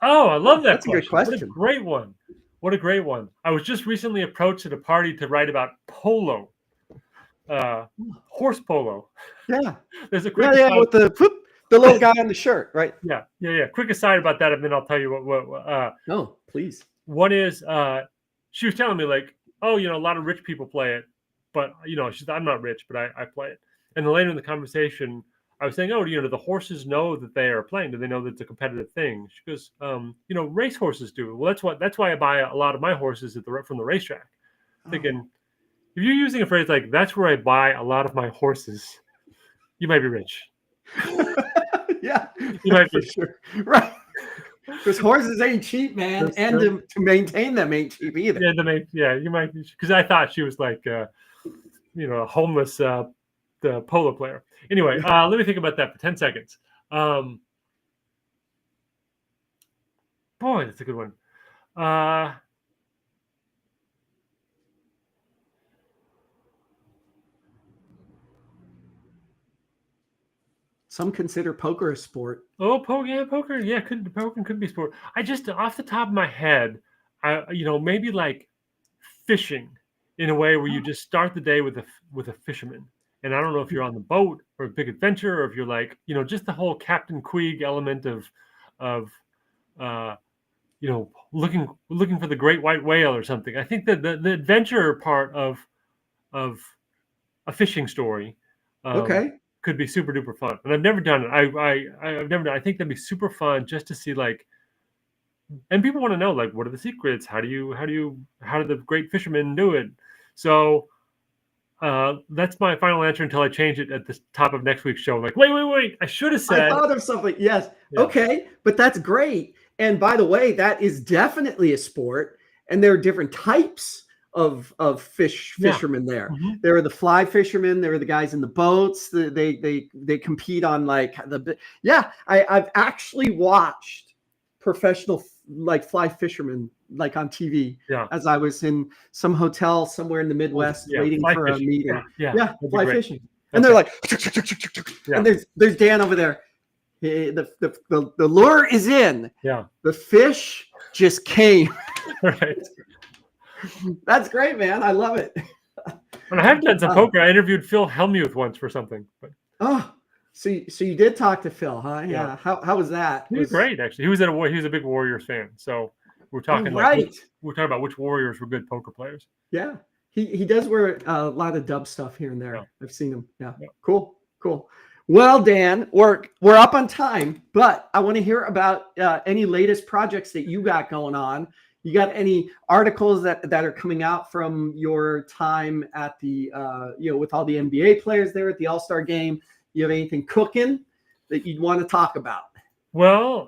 Oh, I love that. That's a good question. What a great one. What a great one. I was just recently approached at a party to write about polo, horse polo. Yeah. There's a quick aside. With the little guy on the shirt, right? Yeah. Quick aside about that, and then I'll tell you what. No, please. One is, she was telling me like, a lot of rich people play it, but she's I'm not rich, but I play it. And then later in the conversation, I was saying, do the horses know that they are playing? Do they know that it's a competitive thing? She goes, race horses do. Well, that's why I buy a lot of my horses from the racetrack. Thinking, if you're using a phrase like, that's where I buy a lot of my horses, you might be rich. Yeah, You might for be. sure. Right. Because horses ain't cheap, man, That's and true. to maintain them ain't cheap either. Yeah, you might be, because I thought she was like a homeless the polo player. Anyway, let me think about that for 10 seconds. Boy, that's a good one. Some consider poker a sport. Oh, poker. Yeah, poker could be sport. I just, off the top of my head, maybe like fishing, in a way where you just start the day with a fisherman. And I don't know if you're on the boat or a big adventure, or if you're like, just the whole Captain Queeg element of uh, looking for the great white whale or something. I think that the adventure part of a fishing story Okay. could be super duper fun. And I've never done it. I've never done. I think that'd be super fun just to see, like, and people want to know, like, what are the secrets? How do the great fishermen do it? So that's my final answer until I change it at the top of next week's show. Like, wait! I should have I said. thought of something. Yes. Yeah. Okay, but that's great. And by the way, that is definitely a sport. And there are different types of fishermen there. Mm-hmm. There are the fly fishermen. There are the guys in the boats. They compete on like I've actually watched professional like fly fishermen like on TV as I was in some hotel somewhere in the Midwest waiting for a meeting. Yeah, fly fishing. And they're like, and there's Dan over there. The lure is in. Yeah. The fish just came. Right. That's great, man. I love it. And I have done some poker. I interviewed Phil Hellmuth once for something. But. So you did talk to Phil, huh? Yeah. How was that? He was great, actually. He was a big Warriors fan. So we're talking we're talking about which Warriors were good poker players. Yeah. He does wear a lot of dub stuff here and there. Yeah. I've seen him. Yeah. Cool. Well, Dan, we're up on time, but I want to hear about any latest projects that you got going on. You got any articles that are coming out from your time at the with all the NBA players there at the All-Star game? You have anything cooking that you'd want to talk about? Well,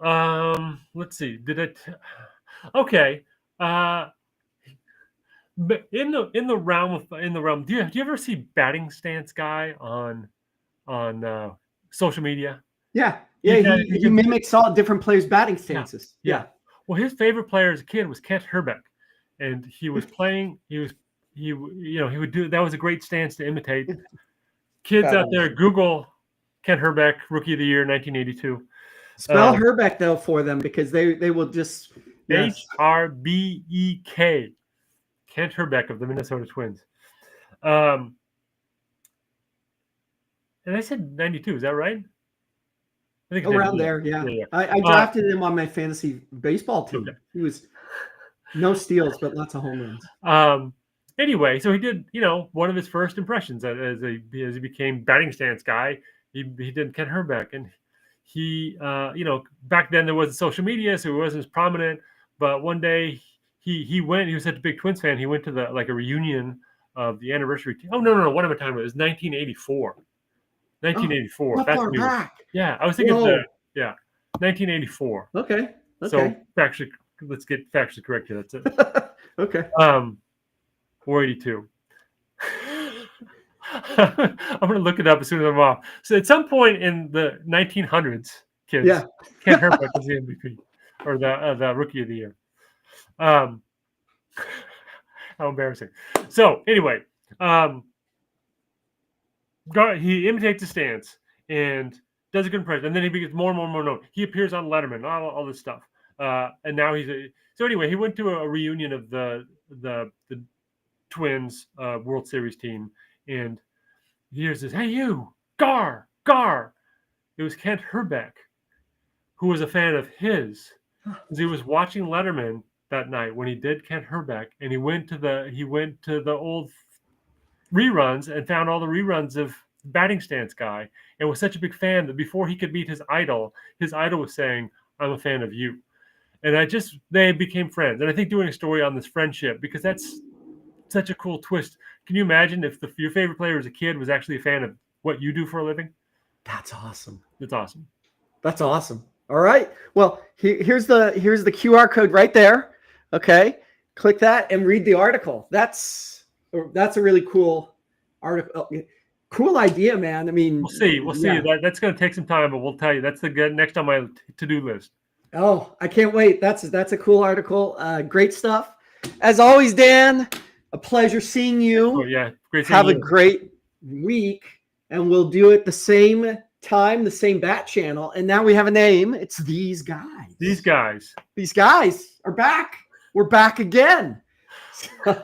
let's see. Okay. But in the realm, do you ever see batting stance guy on social media? Yeah. He mimics all different players' batting stances. Yeah. Well, his favorite player as a kid was Kent Herbeck, and he was playing. He would do that. Was a great stance to imitate. Kids out there, Google Kent Herbeck, Rookie of the Year, 1982. Spell Herbeck though for them, because they will just Hrbek. Kent Herbeck of the Minnesota Twins. And I said 92. Is that right? I think around there. Yeah. I drafted him on my fantasy baseball team. Okay. He was no steals, but lots of home runs. Anyway, so he did, one of his first impressions as he became batting stance guy. He did Kent Herbeck, and he, back then there wasn't social media, so he wasn't as prominent. But one day he went. He was such a big Twins fan. He went to a reunion of the anniversary. Oh no! What am I talking about? It was 1984. 1984. Not far back. Yeah, I was thinking 1984. Okay. So let's get factually correct here. That's it. Okay. 482. I'm gonna look it up as soon as I'm off. So at some point in the 1900s, kids, Kent Herbeck was the MVP or the Rookie of the Year. How embarrassing. So anyway, he imitates the stance and does a good impression, and then he becomes more and more known. He appears on Letterman, all this stuff, and now so anyway, he went to a reunion of the Twins World Series team, and he hears this, "Hey you, Gar." It was Kent Herbeck, who was a fan of his, because he was watching Letterman that night when he did Kent Herbeck, and he went to the old reruns and found all the reruns of batting stance guy, and was such a big fan that before he could meet his idol was saying, "I'm a fan of you." And they became friends. And I think doing a story on this friendship, because that's such a cool twist. Can you imagine if your favorite player as a kid was actually a fan of what you do for a living? That's awesome. It's awesome. That's awesome. All right. Well, here's the QR code right there. Okay. Click that and read the article. That's a really cool article. Cool idea, man. I mean, we'll see. That's going to take some time, but we'll tell you. That's the good next on my to-do list. Oh, I can't wait. That's a cool article. Great stuff. As always, Dan, a pleasure seeing you. Oh yeah, great. Have a great week, and we'll do it the same time, the same bat channel. And now we have a name. It's These Guys. These guys are back. We're back again. All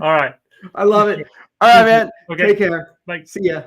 right. I love it. All right, man. Okay. Take care. Bye. See ya.